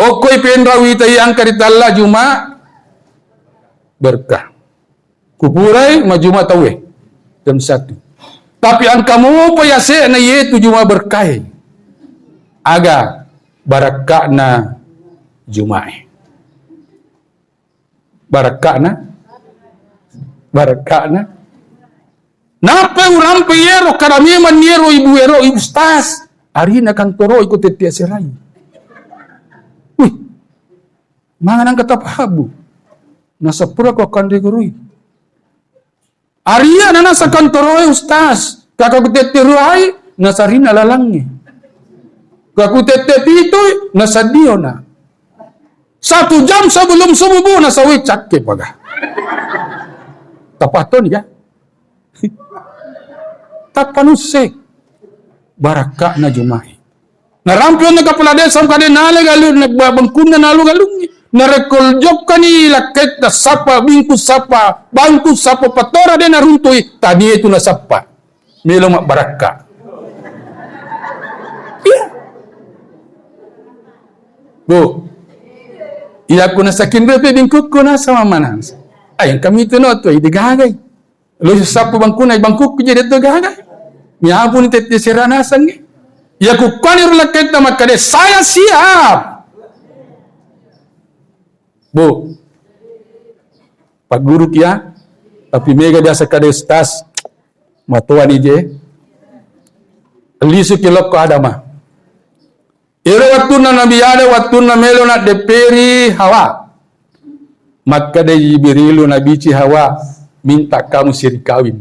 Okoi penrawi tayang karitalla Juma berkah. Kupurai majuma tawe jam 1. Tapi ang kamu payase na yetu Juma berkah. Aga barakah na Juma. Barakah na napa urang payero karami maniero ibu ero ibu stas ari na kang toro ikut tetia serai. Mangan ang katapahabu nasa pura ko kande gurui. Aria na nasa kantoro ustaz kakakutetiruai nasa rina lalangi. Kakutetitu nasa dio na. 1 jam sebelum subuh nasa wicak ke paga. Tapaton ya. Tapanusik barakah na Jumai. Narampion na kapala desam kade nale galun nagbabangkun na nalu galungi. Narekoljok kani laket na sapa bingkus sapa bangkus sapa patora de naruntoy tadi itu na sapa. Milo mak barakah. Iya. Bu. Iya ko na sakin bepe bingkuk ko na sama manan. Ay kami itu no to idigagay. Lo sapa bangkunay bangkuk ko jadi to gagay. Miapun tete seranasan ni. Ya ku kanir laket na makade saya siap. Bu, Pak Guru kia, tapi mega biasa kade stas, matuan ije, lisu kilok ko adama. Iro waktu na nabi ada waktu na melo na deperi Hawa, maka de Jibrilu nabi ci Hawa minta kamu siri kawin.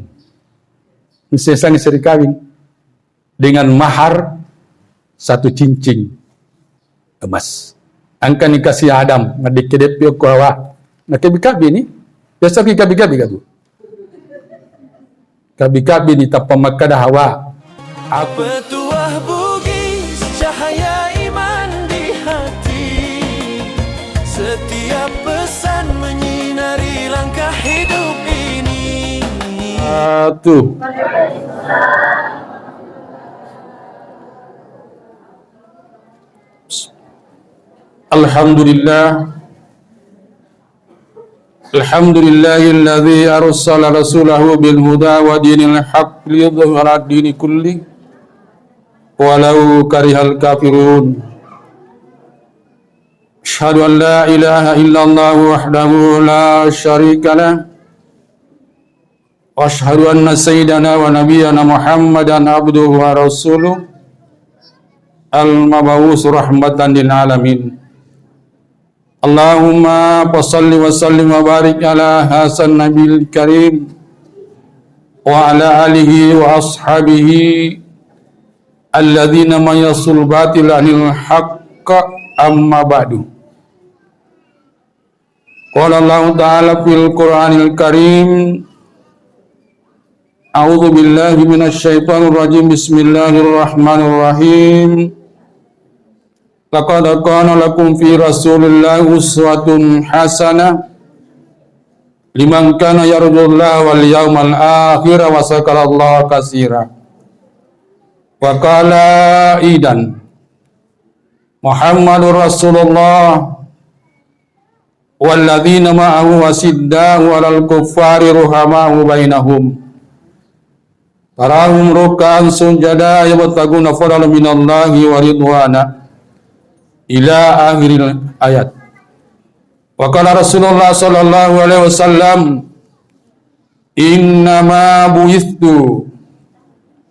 Sesani siri kawin dengan mahar 1 cincin emas. Angka nikasi Adam ngadikidepio ko Hawa. Nakabikabi ni. Biasa kabi-kabi gadu. Kabi-kabi ni tapamakada Hawa. Petuah bugis cahaya iman di hati. Setiap pesan menyinari langkah hidup ini. Tuh. Alhamdulillahilladzi arsala rasulahu bil huda wa dinil haqq liyudhhira ad-din kulli walau karihal kafirun. Asyhadu an la ilaha illallah wahdahu la syarika lah wa asyhadu anna sayyidana wa nabiyyana Muhammadan abduhu wa rasuluh al-mab'uts rahmatan lil alamin. Allahumma salli wa sallim wa barik ala hasan nabil karim wa ala alihi wa ashabihi alladzina mayasul batil anil haqq amma ba'du. Qala Allah ta'ala fil Qur'anil Karim A'udzu billahi minasy syaithanir rajim. Bismillahirrahmanirrahim. Laqad kana lakum fi Rasulillahi uswatun hasanah liman kana yarjullaha wal yawmal akhir wa zakarallaha katsira. Wa qala idan Muhammadur Rasulullah walladzina ma'ahu wasidda'u 'alal kuffari ruhama'u bainahum. Tarahum ruk'an sujada yabtaguna fadlan minallahi wa ridwana ila akhiril ayat. Wa qala Rasulullah sallallahu alaihi wasallam innama buistu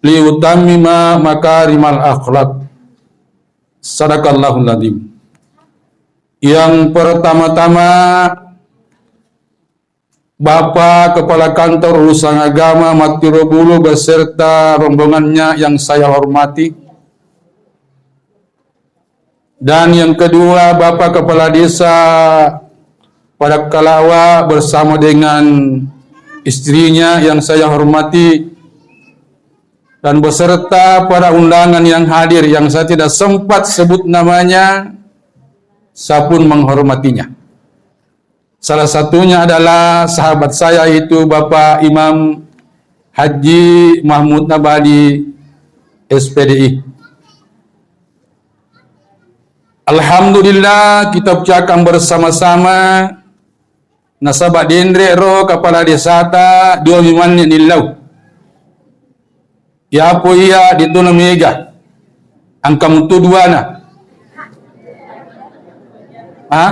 liutammima makarimal akhlaq. Sadaqallahul adzim. Yang pertama-tama Bapak Kepala Kantor Urusan Agama Matirobulu beserta rombongannya yang saya hormati. Dan yang kedua, Bapak Kepala Desa Padak Kalawa bersama dengan istrinya yang saya hormati. Dan beserta para undangan yang hadir yang saya tidak sempat sebut namanya, saya pun menghormatinya. Salah satunya adalah sahabat saya itu Bapak Imam Haji Mahmud Nabali SPDI. Alhamdulillah kita ucapkan bersama-sama nasabak dendre ro kepala desa ta dua miman nilau. Ya po iya dito na mega. Ang kamutu dua na. Ha?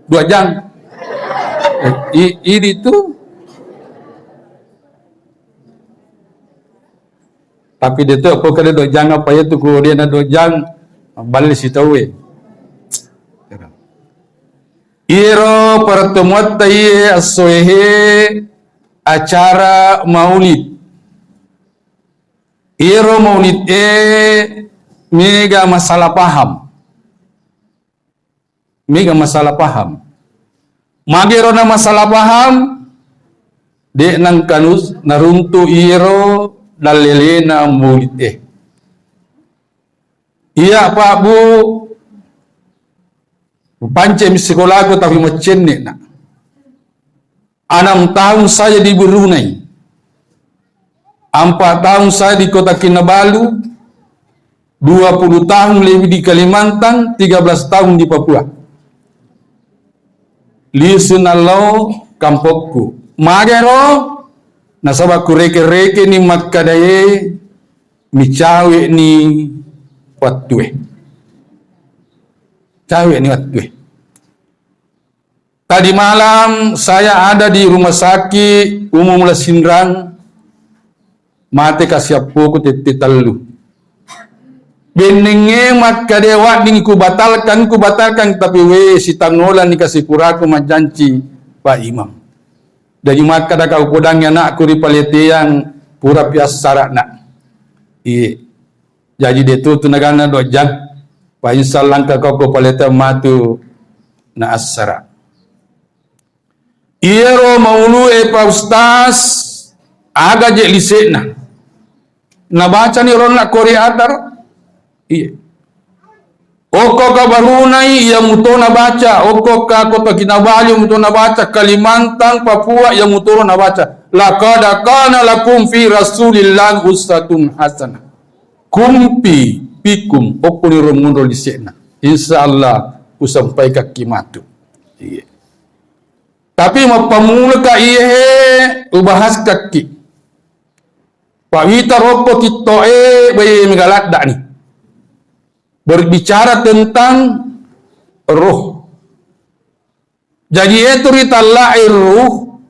2 jam. Ini tu. Tapi dia tu apa kada 2 jam apa ya tu ko dia na 2 jam balik si tahu Iro pertemuan tayi asoehe acara maulid. Iro maulid mega masalah paham. Mega masalah paham. Magero na masalah paham de nang kanus naruntu iro dalilena maulid Iya Pak Bu, pancen sekolah aku tapi macam ni nak. 6 tahun saya di Brunei, 4 tahun saya di Kota Kinabalu, 20 tahun lebih di Kalimantan, 13 tahun di Papua. Lisunalo kampokku. Magero nasabaku reke-reke ni makadaye micawe ni watwe. Cawe ni watwe. Tadi malam saya ada di rumah sakit umum Lasindrang. Mate kasiapo ko tetalu. Benenge makadewa ding ku batalkan tapi we si tangolan ni kasih puraku majanci Pak Imam. Dari maka dah kau kodangnya nak kuri palete yang pura pias sarak nak. Jadi dia tu negana 2 jam. Pak insyaallah kau ko palete matu na asara. Iro maulu Pak Ustaz aga je lisena. Na baca ni ron nak kori adar. Oko ka Barunai yang mutona baca, oko ka Kota Kinabalu mutona baca, Kalimantan, Papua yang mutona baca. Laqad kana lakum fi Rasulillah uswatun hasanah. Kumpi pikum oko ni romundo lisena. Insyaallah usampai ka kimatu. Tapi mapamula ka ubahas kaki. Pawita ropo kito bayi megalat dak ni. Berbicara tentang ruh. Jadi itu ritallai ruh,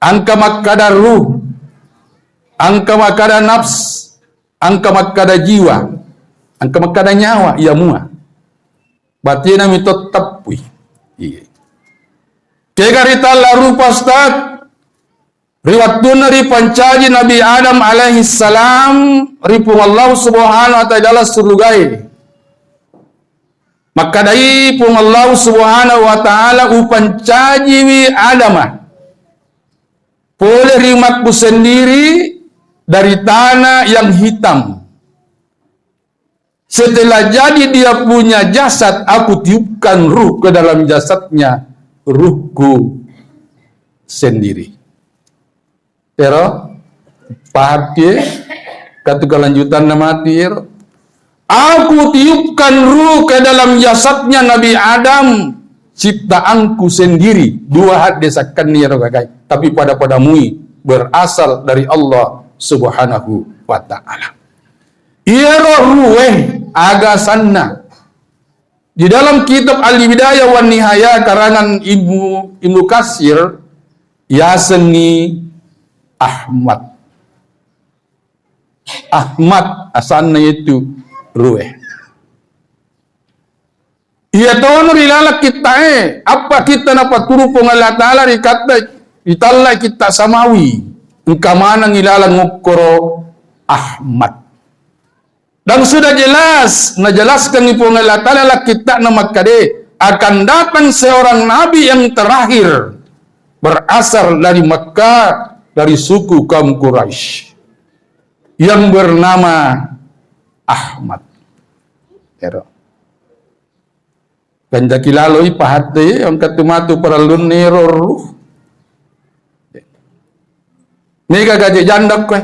angka makada ruh, angka makada nafs, angka makada jiwa, angka makada nyawa, ia mua. Batina mito tapui. Kega ritalla ruh Ustaz. Riwatuna ri pancaji Nabi Adam alaihi salam ripu Allah subhanahu wa ta'ala surugai. Maka dari pun Allah subhanahu wa ta'ala upancaji wi Adam. Boleh rimakku sendiri dari tanah yang hitam. Setelah jadi dia punya jasad, aku tiupkan ruh ke dalam jasadnya, ruhku sendiri. Pero pakai kata kelanjutan nama tir. Aku tiupkan ruh ke dalam jasadnya Nabi Adam, ciptaanku sendiri. 2 had desakan ni rogagai. Tapi pada mui berasal dari Allah Subhanahu wa ta'ala. Ia ruh agasanna. Di dalam kitab Al-Bidayah wan Nihayah karangan Ibnu Katsir Yasni Ahmad asalnya itu ruh. Ia tahu rilala kita apa kita napa turu pong Allah Ta'ala dikata italla kita samawi engkamana ngilala ngukoro Ahmad. Dan sudah jelas najelaskan pong Allah Ta'ala kita nama kade akan datang seorang nabi yang terakhir berasal dari Makkah, dari suku kaum Quraisy yang bernama Ahmad. Kanja kilaloi pahate ang katumatu para lunero ruh. Mega gaje jandak ko.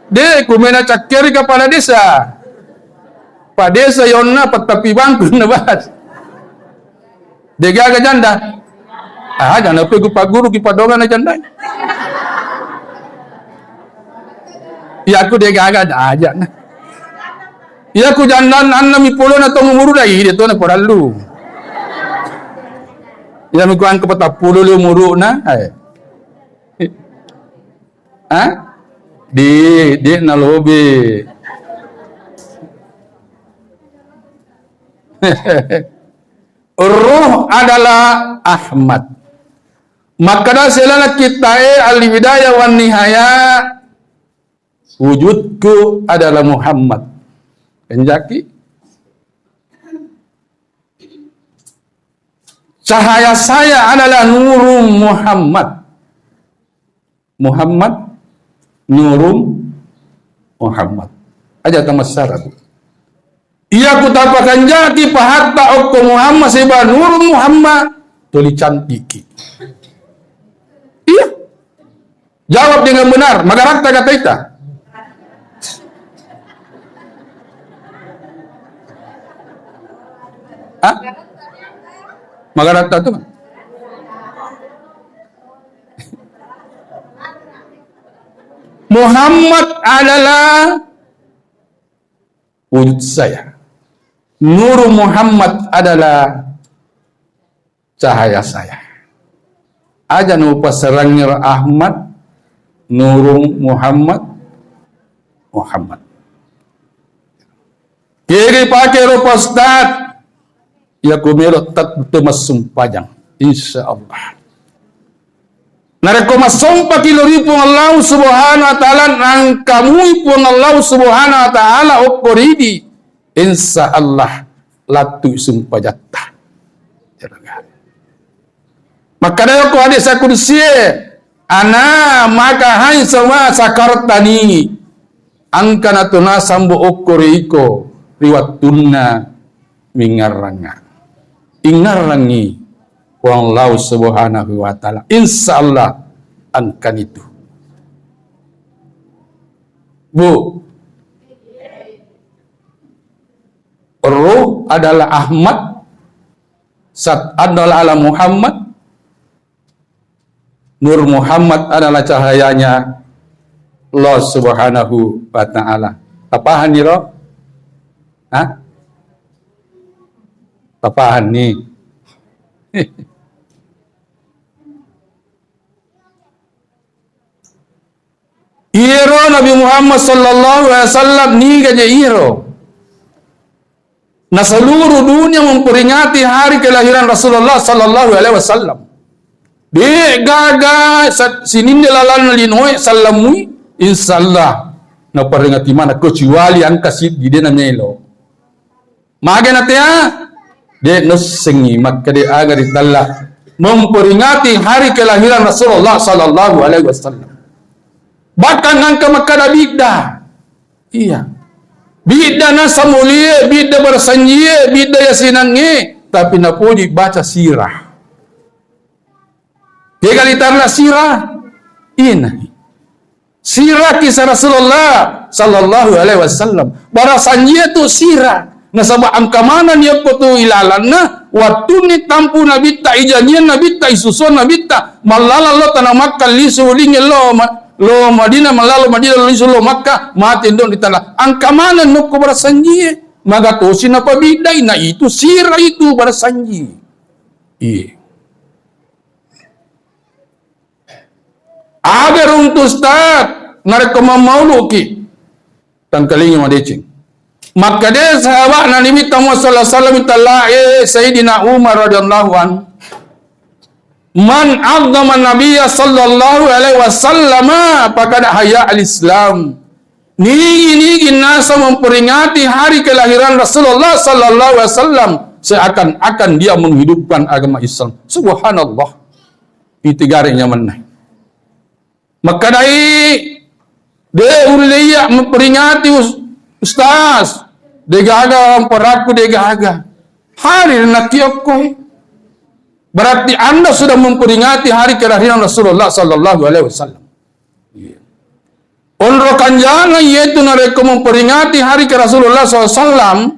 Dek, kumena cakir kepala desa. Pak desa yonna patapi bangku na bahas. Dega aga janda. Ah, jangan pergi pak guru ki padongan na janda. Ya aku dega aga aja na. Ya aku jandan anna mi polo na tong umuru dai dia tu na koralu. Ya mi kuan ke patapulo lu umuru na. Ah? Di na lobe. Ruh adalah Ahmad. Maka dah selana kita al-bidayah wan nihaya, wujudku adalah Muhammad. Penjaki cahaya saya adalah nurul Muhammad. Muhammad nurul Muhammad. Aja tamasyarat. Ia kutapakan jati pahatta okko Muhammad seba nur Muhammad tuli cantiki. Iya. Jawab dengan benar. Magarakta kata ita. Hah? Magarakta tu. Muhammad adalah wujud saya. Nur Muhammad adalah cahaya saya. Aja nupa serangnya Ahmad, Nur Muhammad, Muhammad. Kiri pakai rupa Ustaz, ya kumelo tat masum pajang, insya Allah. Nareko masumpa kilori pun Allah subhanahu wa ta'ala, nang kamu pun Allah subhanahu wa ta'ala okoridi. Insya Allah latu sumpah jatah. Maka dia ko hadis kursi ana maka hai sama sakartani angkana tuna sambo okoriko riwatunna mingaranga ingarangi Allah subhanahu wa ta'ala. Insya Allah angkan itu. Bu, Ruh adalah Ahmad, Sat adalah ala Muhammad, Nur Muhammad adalah cahayanya Allah subhanahu wa ta'ala. Tapahan ni roh? Hah? Tapahan ni. Iro Nabi Muhammad sallallahu alaihi wasallam ni gaje iro. Na seluruh dunia memperingati hari kelahiran Rasulullah sallallahu alaihi wasallam. Di gaga sinin lalan linoi sallamui insyaallah na peringati mana kecuali ang kasih di dena melo. Magana tia de nusengi maka de agar ditalla memperingati hari kelahiran Rasulullah sallallahu alaihi wasallam. Bahkan angka makada bid'ah. Iya. Bid'ah na samulie, bid'ah bersanjie, bid'ah yasinange, tapi napuji baca sirah. Kegalitarlah sirah. Ini. Sirah kisah Rasulullah sallallahu alaihi wasallam. Barasanjie tu sirah. Nasabah angka mana dia putu ilalanna waktu ni tampu nabi ta ijanien nabi ta isusun nabi ta malala lo tanah Makkah lisu linge lo Madinah malalo Madinah lo lisu lo Makkah mati ndon di tanah angka mana nuko barasanjie maga tosin apa bidai na itu sirah itu barasanjie. Iya. Agar untuk Ustaz nareko mauluki tan kalingi madecing. Maka dia sahabat Nabi Muhammad sallallahu alaihi wasallam talla Sayyidina Umar radhiyallahu an. Man 'azzama Nabiy sallallahu alaihi wasallam faqad haya al-Islam. Nigi nasa memperingati hari kelahiran Rasulullah sallallahu alaihi wasallam seakan-akan dia menghidupkan agama Islam. Subhanallah. Itu garisnya mana? Maka dia uliya memperingati Ustaz degaga orang peraku degaga hari nakiokoi berarti anda sudah memperingati hari kelahiran Rasulullah sallallahu alaihi wasallam. Onrokan jangan yaitu nareko memperingati hari ke Rasulullah SAW,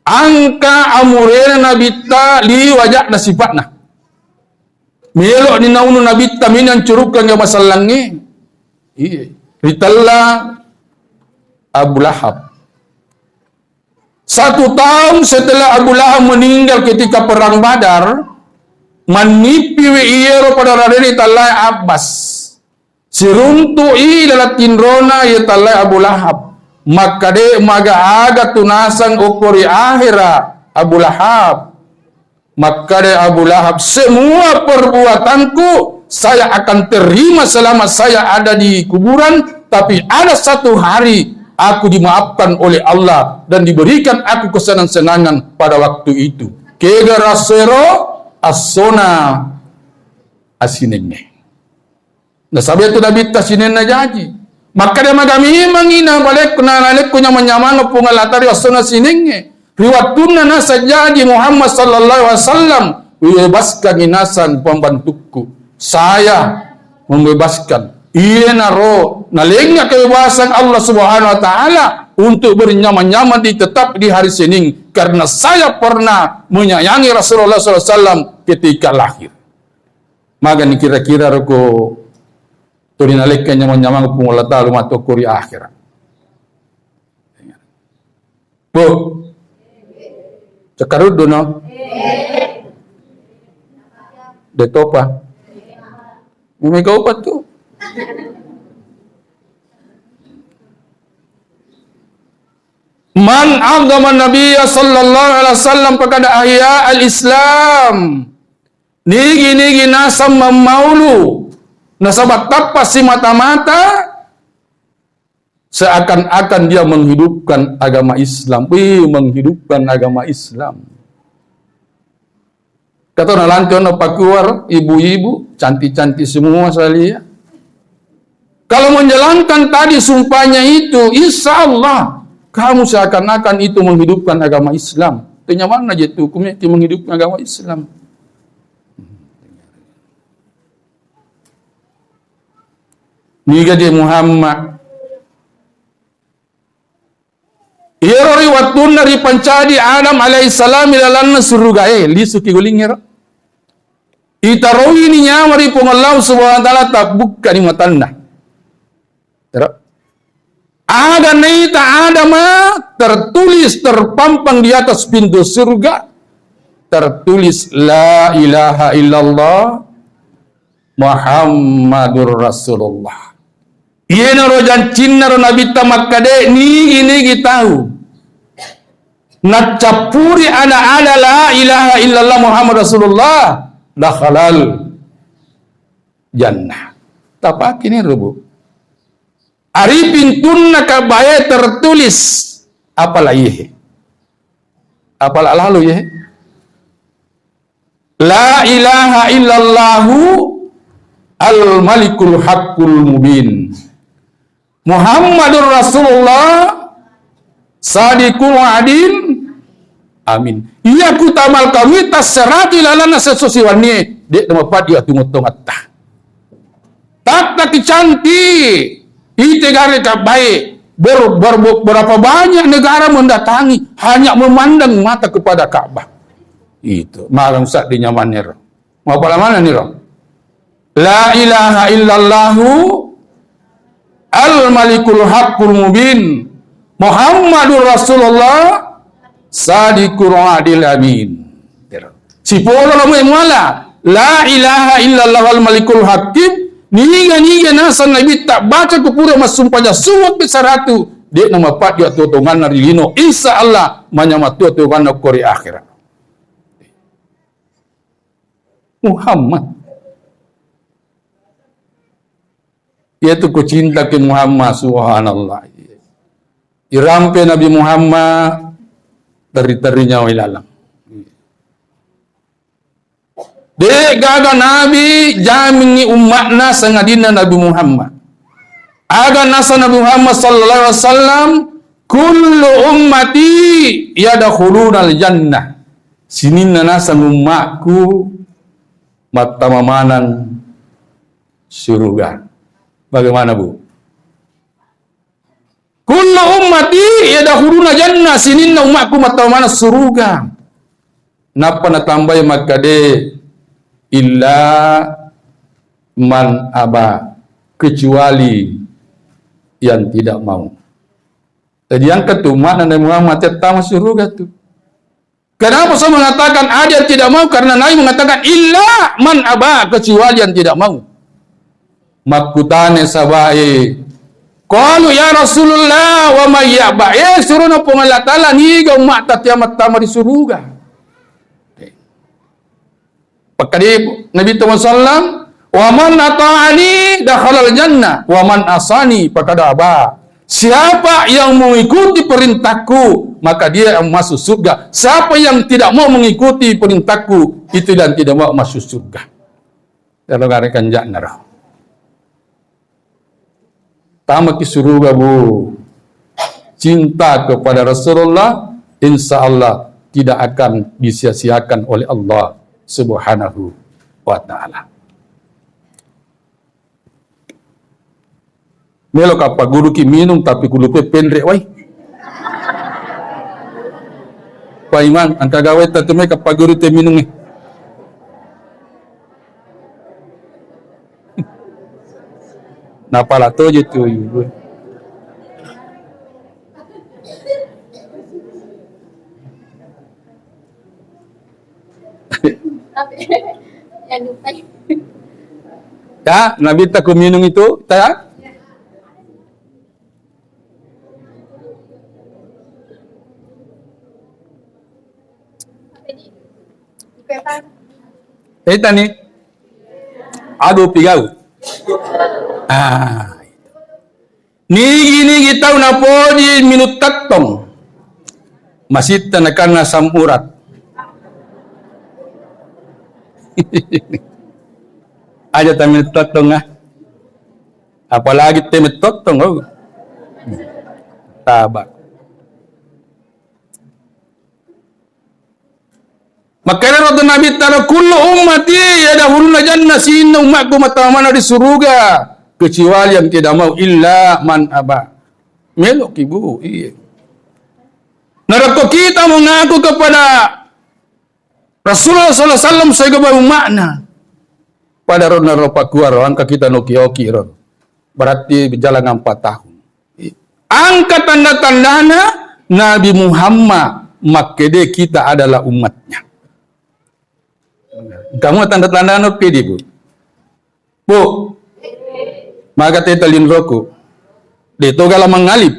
angka amurena nabita li wajak na sifatna. Melok ni naunu nabita minan curukan yang masalangi. Iya. Ritalla Abu Lahab. 1 tahun setelah Abu Lahab meninggal ketika perang Badar, manipi iyero pada radeni talai Abbas. Siruntu i lalatin rona ya talai Abu Lahab. Maka de maga aga tunasan ukuri akhira Abu Lahab. Maka de Abu Lahab, semua perbuatanku saya akan terima selama saya ada di kuburan, tapi ada 1 hari aku dimaafkan oleh Allah dan diberikan aku kesenangan-senangan pada waktu itu. Kega rasero asona asinenne. Nah, sabi itu Nabi tasinenna jaji. Maka dia magami mangina balik kunya menyamang pungalatari asona sinenge. Riwatuna nasa jaji Muhammad sallallahu alaihi wasallam bebaskan inasan pembantuku. Saya membebaskan. Iya naro nalengnya kebebasan Allah Subhanahu wa taala untuk bernyaman-nyaman tetap di hari Senin karena saya pernah menyayangi Rasulullah sallallahu alaihi wasallam ketika lahir. Maka ni kira-kira roko to dinalekkan nyaman-nyaman pungulata lumat kuri akhirat. Bu. Cekarud dono. Detopa. Mega opat tu. Man agama Nabi sallallahu alaihi wasallam pada ahya al-Islam. Nigi nasam mamaulu. Nasabat tapas si mata-mata seakan-akan dia menghidupkan agama Islam. Menghidupkan agama Islam. Kata nalantion apa keluar ibu-ibu cantik-cantik semua salia. Kalau menjalankan tadi sumpahnya itu, insya Allah kamu seakan-akan itu menghidupkan agama Islam. Tanya mana je tu hukumnya itu menghidupkan agama Islam. Ni gadi Muhammad. Ia riwatun dari pancadi Adam alaihissalam ilalanna surgae li suki gulingir. Itarowi ni nyamari pengallahu subhanahu wa ta'ala tabukka ni matanna. Ada naita Adama tertulis terpampang di atas pintu surga tertulis la ilaha illallah Muhammadur Rasulullah. Ia narojan cinna ro nabi tamakade ni ini tahu. Nacapuri ada la ilaha illallah Muhammad Rasulullah dakhalal jannah. Tapak ini rubu. Arifin tunna kabaya tertulis apalah ye. Apalah lalu ye. La ilaha illallahu al-malikul haqqul mubin. Muhammadur Rasulullah sadiqul adil. Amin. Iya ku tamal kami tasarati lalana sesusiwannya. Dek nama padi atungot tomatah. Tak cantik. Itu negara tak baik. Berapa banyak negara mendatangi hanya memandang mata kepada Ka'bah. Itu malam saat di nyamannya. Mau pada mana nih roh? La ilaha illallahu al-malikul haqqul mubin Muhammadur Rasulullah sadiqul adil amin. Si polo lamu muala la ilaha illallah al-malikul hakim. Niga nasan Nabi tak baca kepura mas sumpahnya sumut besaratu dia nama pat dia tutungan nari lino insya Allah manyamatu tutungan kori akhirat Muhammad yaitu ku cinta ke Muhammad subhanallah irampe Nabi Muhammad teri-terinya wilalang. Dek gaga Nabi jamini umatna sangadina Nabi Muhammad. Aga nasa Nabi Muhammad sallallahu alaihi wasallam kullu ummati yadkhuluna al-jannah. Sininna nasa umatku matamamanan surga. Bagaimana Bu? Kullu ummati yadkhuluna jannah, sininna umatku matamana suruga. Napa na tambay magkade illa man aba, kecuali yang tidak mau. Jadi yang ketuma Nabi Muhammad tetap masuk surga tuh. Kenapa saya mengatakan ada yang tidak mau? Karena Nabi mengatakan illa man aba, kecuali yang tidak mau. Makutane sabai. Qalu ya Rasulullah wa may yaba. Suruh na pengalatala ni ga umat tatiamat tama di surga. Pakadi Nabi SAW, wa man ata'ani dakhalal jannah wa man asani pakada aba. Siapa yang mengikuti perintahku maka dia yang masuk surga. Siapa yang tidak mau mengikuti perintahku itu dan tidak mau masuk surga. Kalau garekan jannah. Tamak ki surga bu. Cinta kepada Rasulullah insya Allah tidak akan disia-siakan oleh Allah Subhanahu wa ta'ala. Melo kapa guru ki minum tapi kulupe pendek wai. Pak Iman, angka gawe tatume kapa guru te minum ni. Napala to je tu ibu. Yang lupa. Ya, Nabi tak minum itu, tak? Tani, aduh pigau. Nigi tahu napodi minut taktong. Masih tanakan nasam urat. Aja tamin taktong apalagi tamin taktong oh. Tabak. Makanya roda Nabi tara kullu ummati yadkhuluna jannah, sinna umatku matamana di surga kecuali yang tidak mau illa man aba. Melok ibu, iya. Narako kita mengaku kepada Rasulullah sallallahu alaihi wasallam saya kebawa makna. Pada roda ropa kuar angka kita noki-oki ron. Berarti berjalan 4 tahun. Angka tanda-tandana Nabi Muhammad makede kita adalah umatnya. Kamu tanda-tanda no pedi bu. Bu. Maka teta lin roku. Dito gala mangalip.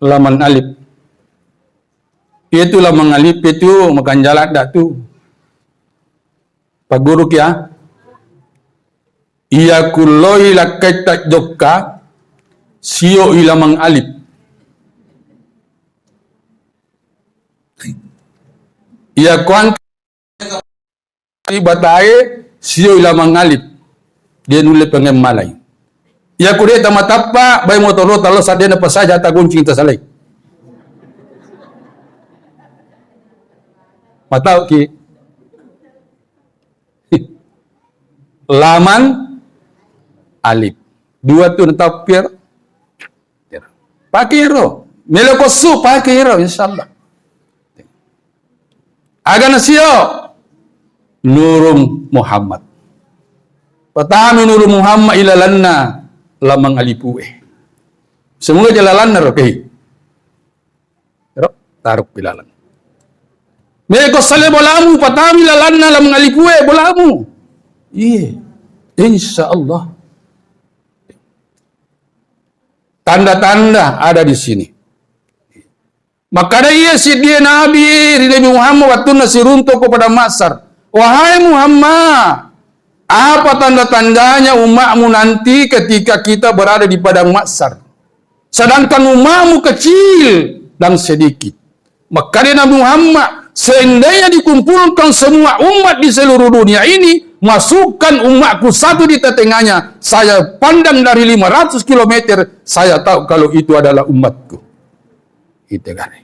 Laman alip. Itu lah mangalip itu makan jalak dak tu. Pak guru kia. Iya kulloi lakai tak jokka. Sio ila mangalip. Ia kuang batae sio ila mangalit dia nulis pengen malai. Ia kude tamatapa bay motor talo sadena pasaja ta guncing ta salai. Matau ki laman alif. Dua tu natapir. Pakai ro. Melokosu pakai ro insyaallah. Aga nasio Nurum Muhammad. Patami Nurum Muhammad ilalanna lamang alipue. Semoga jalalan rokehi. Taruk pilalan. Mereka sale bolamu patami lalanna lamang alipue bolamu. Iya. Insyaallah. Tanda-tanda ada di sini. Maka dia si dia Nabi Muhammad waktu nasiruntuk kepada Masar. Wahai Muhammad, apa tanda-tandanya umatmu nanti ketika kita berada di padang Masar? Sedangkan umatmu kecil dan sedikit. Maka dia Nabi Muhammad, seandainya dikumpulkan semua umat di seluruh dunia ini, masukkan umatku satu di tengahnya, saya pandang dari 500 km, saya tahu kalau itu adalah umatku. Itu kan.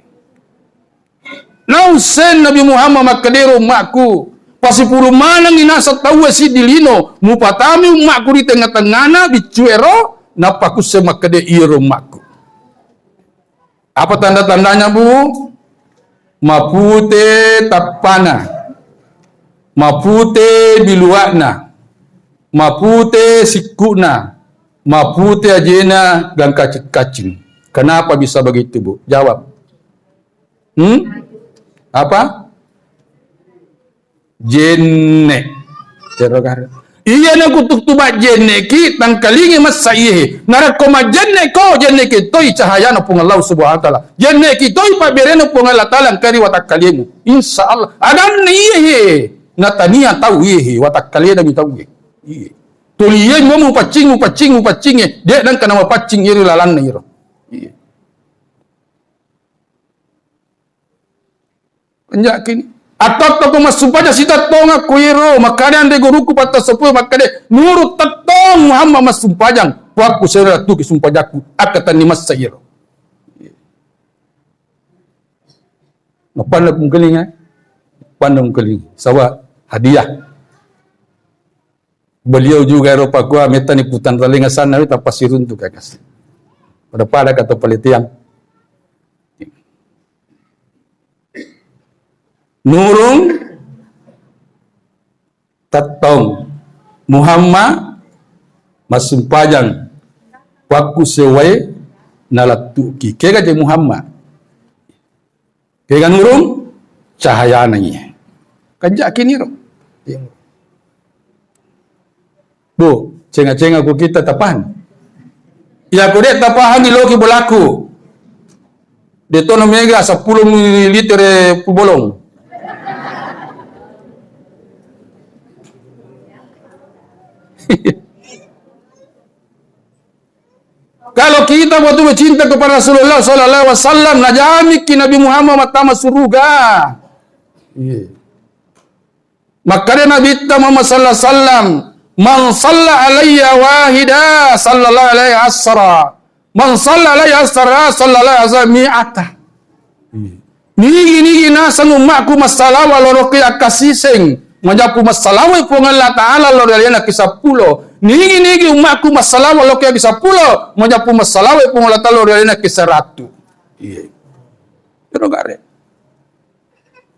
Nausen Nabi Muhammad makadero makku. Pasipuru manang inasa tahu si dilino. Mupatami makku di tengah-tengahna bicuero. napa ku semakade iro makku. Apa tanda-tandanya, Bu? Mapute tapana, mapute biluakna, mapute sikuna, mapute ajena gang kacing. Kenapa bisa begitu, Bu? Jawab. Apa? Jenne. Iya na kutuk tuba jenne ki tangkalingi masa iye. Narakoma jenne ko jenne ki toy cahaya na pung Allah subhanahu wa ta'ala. Jenne ki toy pabereno pung Allah ta'ala kari watakalimu. Insyaallah. Adan iye. Natania tahu iye watakalimu tahu iye. Tuliye mo pacing. Dia dan kana mapacing iri lalan na iro. Iye. Penjak kini. Atau pemasumpaja sita tonga kuiro makanya ande guruku patah sepuluh makanya nurut tetong Muhammad masumpajang waktu saya tu kisumpajaku akatan ni mas sayiro. Napandang keling pandang keling sawa hadiah. Beliau juga Eropa gua meta ni putan talinga sana kita pasirun tu kagas. Pada kata pelitian. Nurung tatong Muhammad masumpajang waku sewai nalatuki kega je Muhammad kega nurung cahaya nanya kanjak kini ro Bu cenga-cenga ku kita tapahan ya ku dek tapahan di loki bolaku detono mega 10 ml pubolong. Kalau kita betul cinta kepada Rasulullah sallallahu alaihi wasallam, najami ki Nabi Muhammad matama surga. Makanya Nabi Muhammad sallallahu alaihi wasallam, man shalla alayya wahida sallallahu alaihi asra. Man shalla alayya asra sallallahu alaihi wasallam mi'ata. Nigi nasan umakku masalah waloroki akasiseng. Majapu masalah pun Allah Ta'ala lo daliana kisah pulo. Nigi umakku masalah walau kia kisah pulo. Majapu masalah pun Allah Ta'ala lo daliana kisah ratu. Iya. Pero gare.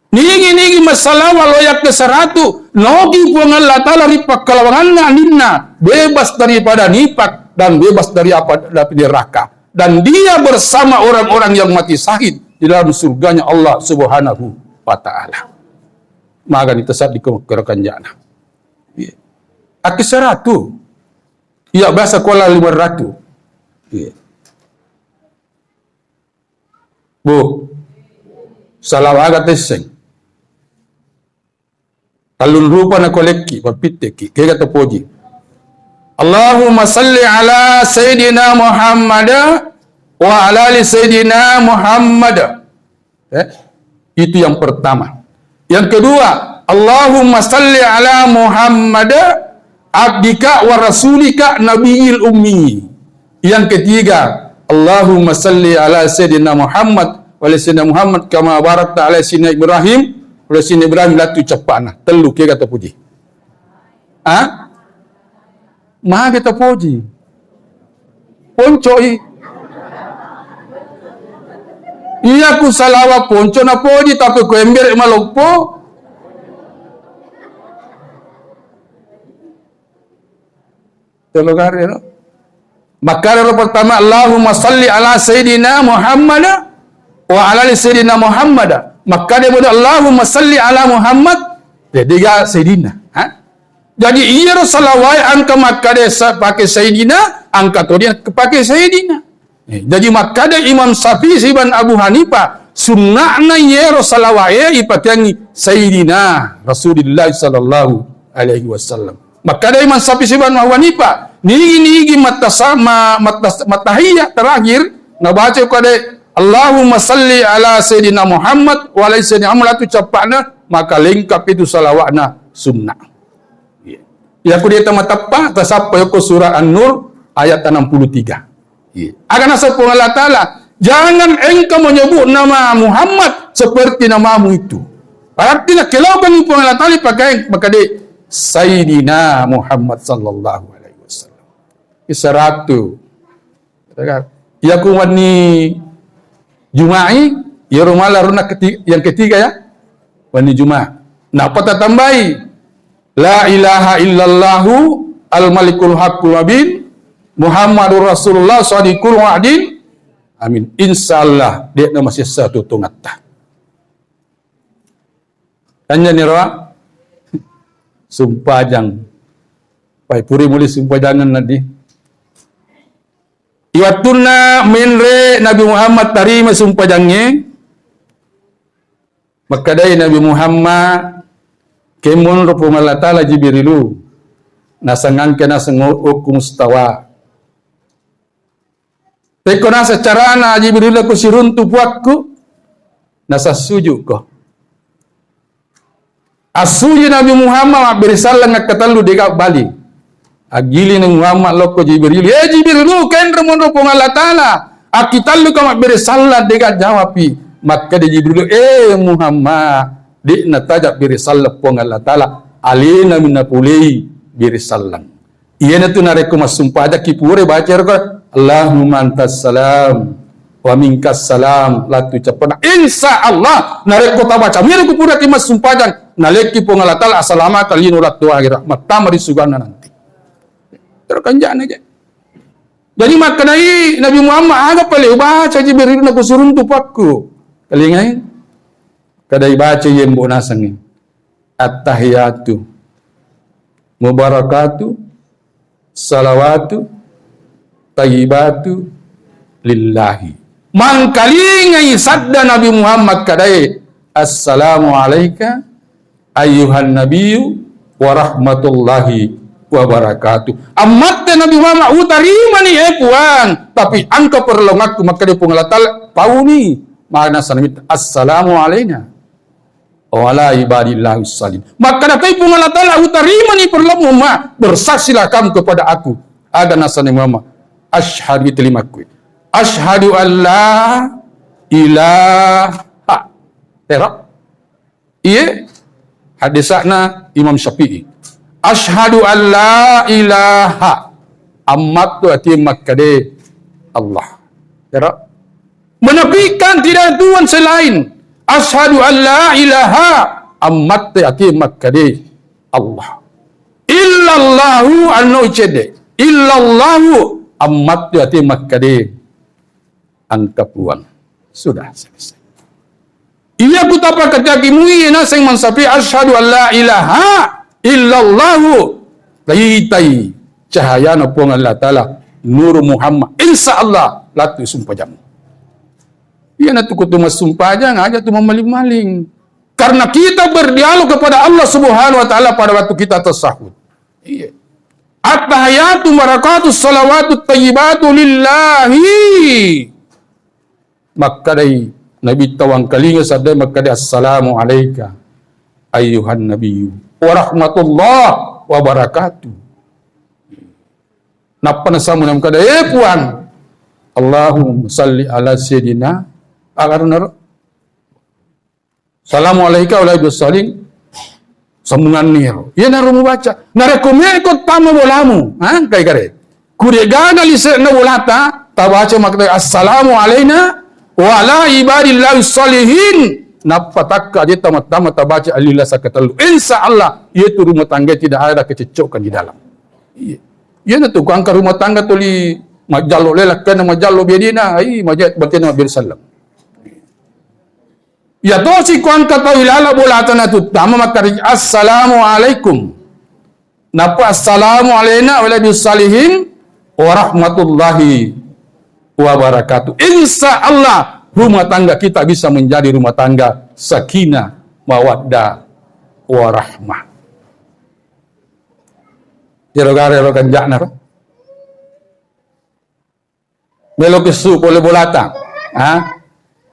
Nigi masalah walau ya kisah ratu. Nogi pun Allah Ta'ala ripak kalawangan ninna. Bebas daripada nipak. Dan bebas dari apa dari neraka. Dan dia bersama orang-orang yang mati syahid. Di dalam surganya Allah Subhanahu wa Ta'ala. Maka ditesat di kerakan jana. Aki 100. Iya bahasa kuala 500. Bu. Salam agak teseng. Talun rupa na koleki. Papiteki. Kaya kata poji. Allahumma salli ala Sayyidina Muhammad. Wa ala li Sayyidina Muhammad. Itu yang pertama. Yang kedua, Allahumma salli ala Muhammad abdika wa rasulika nabiyil ummi. Yang ketiga, Allahumma salli ala Sayyidina Muhammad wa ala Sayyidina Muhammad kama barakta ala Sayyidina Ibrahim wa ala Sayyidina Ibrahim latu capana. Telu ke kata puji. Maha kita puji. Poncoi. Iya ku salawa ponco na puji tapi ku ember malokpo. Telogare no. Maka pertama Allahumma salli ala Sayyidina Muhammad wa ala Sayyidina Muhammad. Maka dia boleh Allahumma salli ala Muhammad. Dia Sayyidina. Jadi iya salawai angka maka dia pakai Sayyidina, angka tu dia pakai Sayyidina. Jadi maka dia Imam Syafi'i Ibn Abu Hanifah sunnahna iya salawai ipakangi Sayyidina Rasulullah sallallahu alaihi wasallam. Maka dia Imam Syafi'i Ibn Abu Hanifah nigi matahiyah terakhir na baca kepada Allahumma salli ala Sayyidina Muhammad wa ala Sayyidina Muhammad tu capakna maka lengkap itu salawatna sunnah. Ya aku dia tepat tasapa yoko surah An-Nur ayat 63. Akan asal pun Allah Ta'ala jangan engkau menyebut nama Muhammad seperti namamu itu. Artinya kalau bagi pun Allah Ta'ala pakai maka dia Sayyidina Muhammad sallallahu alaihi wasallam. Kisah Ya kuwani Jumai, ya rumala runa yang ketiga ya. Wani Jumat. Nah, apa tambahi? La ilaha illallahu al-malikul haqqul mubin Muhammadur Rasulullah sadiqul wa'din. Amin. Insyaallah dia masih satu tungatta. Kanya ni rawa sumpajang. Pai puri muli sumpajangan nadi. Iwatuna minre Nabi Muhammad tarima sumpajangnya. Maka dari Nabi Muhammad kemun rupu Allah Ta'ala Jibrilu nasangan kena senguku mustawa. Teko nasa carana Jibrilu aku siruntu puakku nasa suju ko. Asuji Nabi Muhammad berisalah ngakatalu deka bali. Agili Nabi Muhammad loko Jibrilu. Jibrilu kan rumun rupu Allah Ta'ala. Akitalu kama berisalah deka jawapi. Maka di Jibril Muhammad di natajak birisallah pong Allah Ta'ala alina minapulei birisallang iya na tu nareku masumpah aja kipure baca ko Allahumma antas salam wa minkas salam latu capana insya Allah nareku tabaca mira ku pura ki masumpah jang naleki pong Allah Ta'ala assalamat alinu latu akhir rahmat tamari sugana nanti terkanjaan aja. Jadi makanai Nabi Muhammad agak paling baca Jibril na kusurun tupakku kalingain kadai baca yang bonasang at-tahiyatu mubarakatu salawatu tayyibatu lillahi man kalingai sadda Nabi Muhammad kadai assalamu alayka ayyuhan nabiyyu wa rahmatullahi wa barakatuh. Amat Nabi Muhammad utarima ni puan tapi angka perlongaku maka dia pengalatal pau ni makna sanamit assalamu alaina wa ala ibadillah salim. Maka dapat pun Allah Ta'ala utarima ni perlamu ma bersaksilah kamu kepada aku. Ada nasani Muhammad. Asyhadu telimaku. Asyhadu an la ilaha. Tera. Iya. Hadisana Imam Syafi'i. Asyhadu an la ilaha. Amat tu ati makkade Allah. Tera. Menafikan tidak ada Tuhan selain asyhadu an la ilaha ammat yati makkade Allah illallahu anno cede illallahu ammat yati makkade angkapuan sudah selesai. Ia kutapa ketaki mui naseng mansafi asyhadu an la ilaha illallahu tai cahaya na pong Allah Ta'ala nur Muhammad insyaallah latu sumpah jamu. Ia na tu kutu masumpah aja ngajak tu memaling-maling. Karena kita berdialog kepada Allah Subhanahu wa Ta'ala pada waktu kita tasahud. Iya. At-tahiyatu barakatuh salawatu tayyibatu lillahi. Maka dari Nabi tawang kalinya sadai maka dari assalamu alayka ayyuhan nabiyyu wa rahmatullah wa barakatuh. Napa nasamu nam kada puan. Allahumma salli ala sayyidina agar Assalamualaikum warahmatullahi wabarakatuh. Sambungan niro. Ya narumu baca. Narekomel ko tama bolamu. Kay kare. Kuregana lise na bolata. Tabaca makna assalamu alaina wa ala ibadillahi salihin. Napatakka dia tamat-tamat tabaca alillah sakatalu. Insyaallah itu rumah tangga tidak ada kececokan di dalam. Iya. Ya na tu angka rumah tangga tuli majallo lelakkan majallo biadina. Ai majat batina bir sallam. Ya tosi kuan kata ilala bolatan atu tama makari assalamu alaikum. Napa assalamu alaina wa ala salihin wa rahmatullahi wa barakatuh. Insyaallah rumah tangga kita bisa menjadi rumah tangga sakinah, mawaddah, warahmah. Dirogare-rogan jaknar. Melo kesu boleh bolata.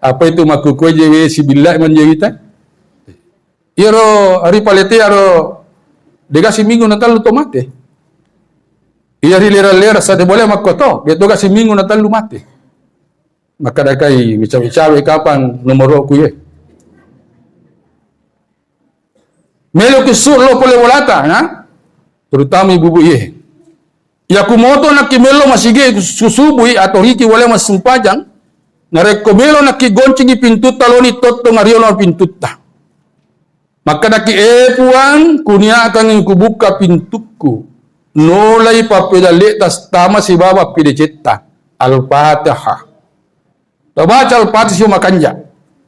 Apa itu makuku je si billah manjita? Iro hari palete aro dega si minggu natal lu tomate. Iya lera sa de boleh makoto, beto ga si minggu natal lu mate. Maka dakai bicawe kapan nomor ku ye. Melo kesu lo boleh bolata, terutama ibu ye. Ya kumoto na kimelo masige susubui atau hiki wale masumpajang. Narekomelo na kigoncing pintuta loni toto ngariolo pintuta. Maka naki puang kunia akan kubuka pintuku. Nolai papedale tas tama si baba pidecetta. Al-Fatihah. Tabaca Al-Fatihah siya makanja.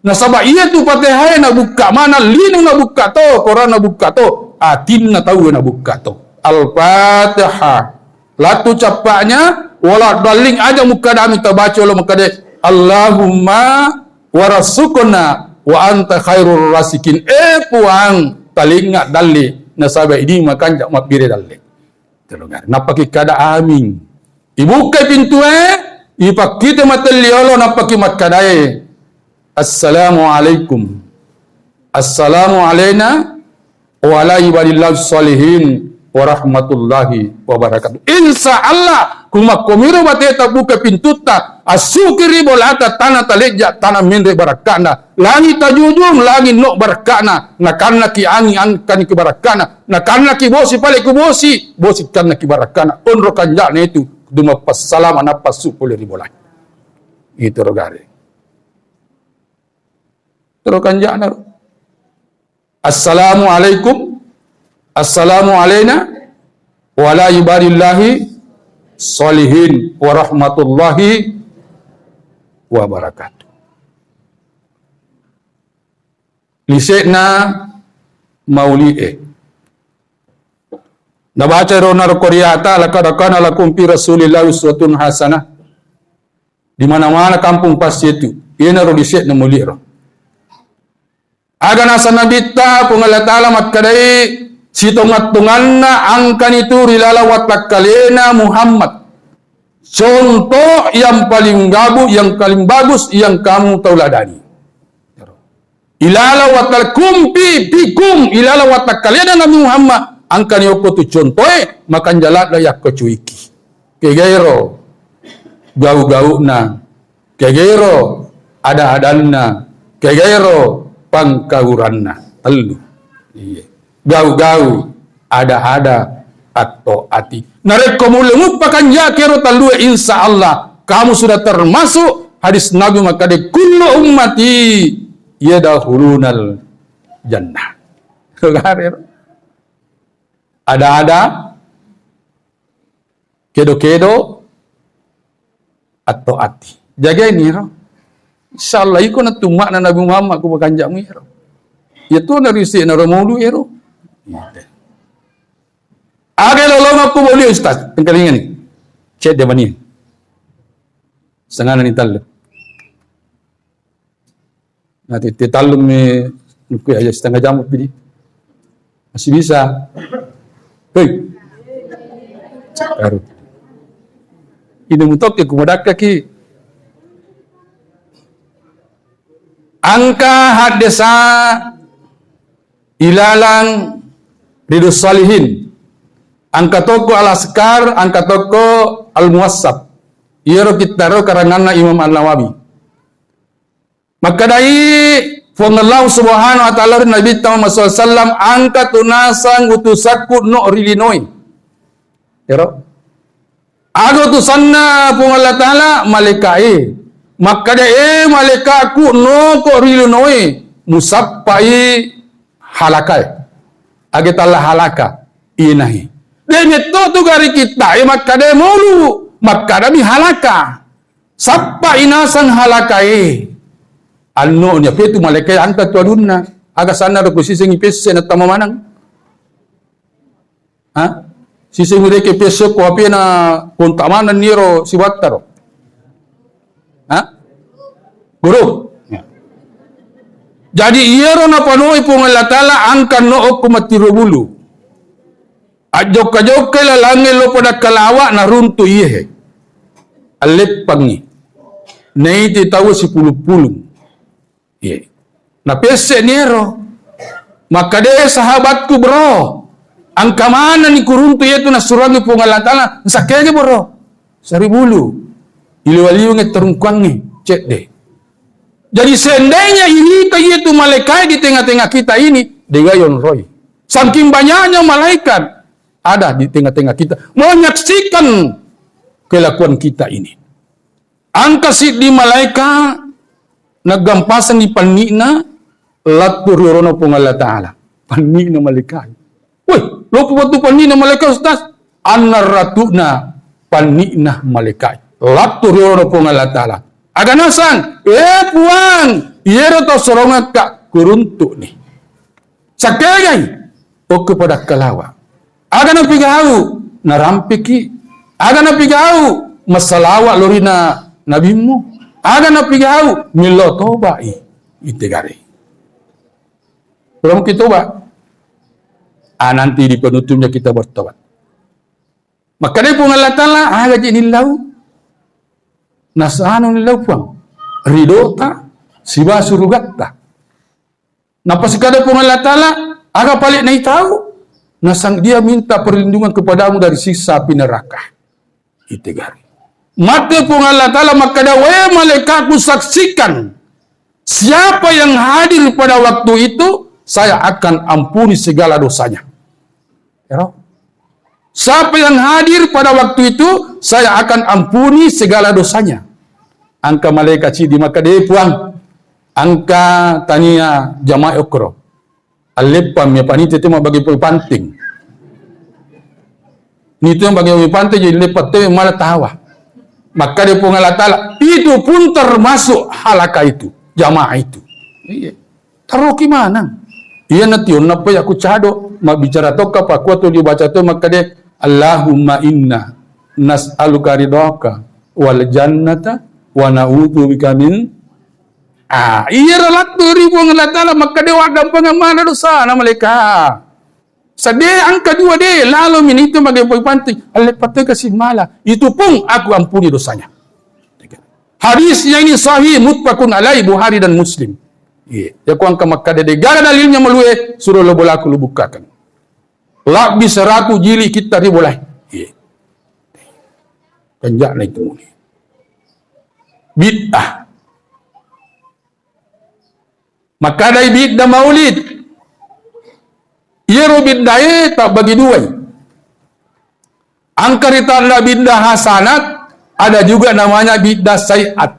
Nasaba iya tu Fatihah na buka mana lino na buka to, Quran na buka to, atin na tahu na buka to. Al-Fatihah. Latu capaknya wala daling aja muka dami tabaca lo muka de Allahumma warasukuna wa anta khairur rasikin. Puang talinga dalli nasaba ini makanja mapire dalli. Terlugar. Napaki kada amin. Ibuka pintu ipakita mataliolo napaki matkadaye. Assalamualaikum. Assalamu alaina wa ala ibadillah salihin wa rahmatullahi wa barakatuh. Insya Allah kumakomiro bateta buka pintuta asukiri bolata tanah taleja tanah mende barakana langi tajujung langi no barakana nakanna ki angi angkan ki barakana nakanna ki bosi pale ku bosi kanna ki barakana onro kanjane itu duma passalam anapasu pole ribolai itu rogare tero kanjana assalamu alaikum assalamu alaina wa ala ibadillahi salihin wa rahmatullahi wa barakatuh. Lisekna mauli'e. Nabaca ronar Koreata laqad kana lakum fi rasulillahi uswatun hasanah. Di mana-mana kampung pasti itu. Ina ro lisek na muli'ro. Aga nasa nabita pungala ta'ala matkadai situngat-tunganna angkan itu rilala wattakalena Muhammad. Contoh yang paling bagus yang kamu tauladani. Ilala watal kumpi pikum ilala wattakalena Nabi Muhammad angkan yoko tu contoh makan jalat layak kecuiki. Kegairo gau-gau na. Kegairo ada-adanna. Kegairo pangkauranna. Telu. Iya. Gau-gau ada atau ati narekomulemu pakan yakero talue insya Allah kamu sudah termasuk hadis Nabi maka de kullu ummati yadkhulunal jannah. Ada kedo-kedo atau ati jaga ini insya Allah iko na tumak na Nabi Muhammad ku bakanjamu itu narisi naramulu ero. Aga lolong aku boleh ustaz tengkalingan ni. Cek dia bani. Setengah ni talum. Nanti talum ni nuku aja setengah jam pilih. Masih bisa. Hei. Baru. Ini mutok ke kumadak kaki. Angka hadesa ilalang ridus salihin angka toko al-askar angka toko al-muwassab iero kitaro karanganna Imam An-Nawawi maka dari Allah subhanahu wa ta'ala Nabi Muhammad SAW angka tunasang utusaku no rilinoi ero ago tusanna Allah ta'ala malaikai maka dari malaikaku no ko rilinoi musappai halakai agetalla halaka inahi denetto tu gari kita maka de mulu maka dami halaka sappa inasan halakai anno nya petu malaikai anta tu adunna aga sana ro sising pesse na tamamanang ha sising reke pesse ko apena kontamanan niro siwattaro ha guru jadi iero na panoi pungala tala angkan no oku matirobulu. Ajok-ajok la lange lo pada kalawa na runtu iye. Alet pangi. Neiti tahu si pulu-pulu. Iye. Na pese niero. Maka de sahabatku bro. Angka mana ni kuruntu itu na surangi pungala tala. Sakege bro. Saribulu. Iliwaliu nge terungkwangi. Cek deh. Jadi seandainya ini itu malaikat di tengah-tengah kita ini, degayon roy. Saking banyaknya malaikat, ada di tengah-tengah kita, menyaksikan kelakuan kita ini. Angka si di malaikat nagampasan di panina latur yorono pong Allah Ta'ala. Panina malaikat. Woi, lopo batu panina malaikat Ustaz. Anar ratuna panina malaikat. Latur yorono pong Allah Ta'ala. Aga nasang, puang, iero to sorongat ka kuruntuk ni. Sakagay, o kepada kalawa. Aga na pigau, narampiki. Aga na pigau, masalawa lorina nabimu. Aga na pigau, milotobai. Itegari. Belum kita tobat. Nanti di penutupnya kita bertobat. Maka dia pun Allah Ta'ala, aga jinilau. Nasano nilau pang. Ridota, siba surugatta. Napa sekada pun Allah Ta'ala, aga paling na tahu. Nasang dia minta perlindungan kepadamu dari siksa api neraka. Itegari. Maka pun Allah Ta'ala, maka dawe malaikatku saksikan. Siapa yang hadir pada waktu itu, saya akan ampuni segala dosanya. Ya, siapa yang hadir pada waktu itu, saya akan ampuni segala dosanya. Angka malaikat si di maka dia puang. Angka tania jamaah okro. Alepam ya panite itu bagi panting. Ni itu yang bagi panting jadi lepat tu malah tawa. Maka dia puang Allah Ta'ala. Itu pun termasuk halaka itu. Jamaah itu. Iya. Taruh gimana? Iya nanti apa ya aku cado. Mak bicara toka pak kuat tu dia baca tu maka dia Allahumma inna nas'aluka ridhaka wal jannata wa na'udzu bika min iya ralat tu ribu Allah Ta'ala maka dia wagam pengamana dosa na malaikat. Sedih angka dua dia lalu min itu bagi panting alepatnya kasih malah itu pun aku ampuni dosanya. Hadisnya ini sahih muttafaqun alaihi Bukhari dan Muslim. Iya, ya kuang ke Makkah de gara dalilnya meluwe suruh lo bolaku lu bukakan. Lak bisa ratu jili kita di boleh. Iya. Kanjak na itu muli. Bid'ah. Maka dari bid'ah maulid. Iya ro bid'ah tak bagi dua. Angka ditanda bid'ah hasanat, ada juga namanya bid'ah sayiat.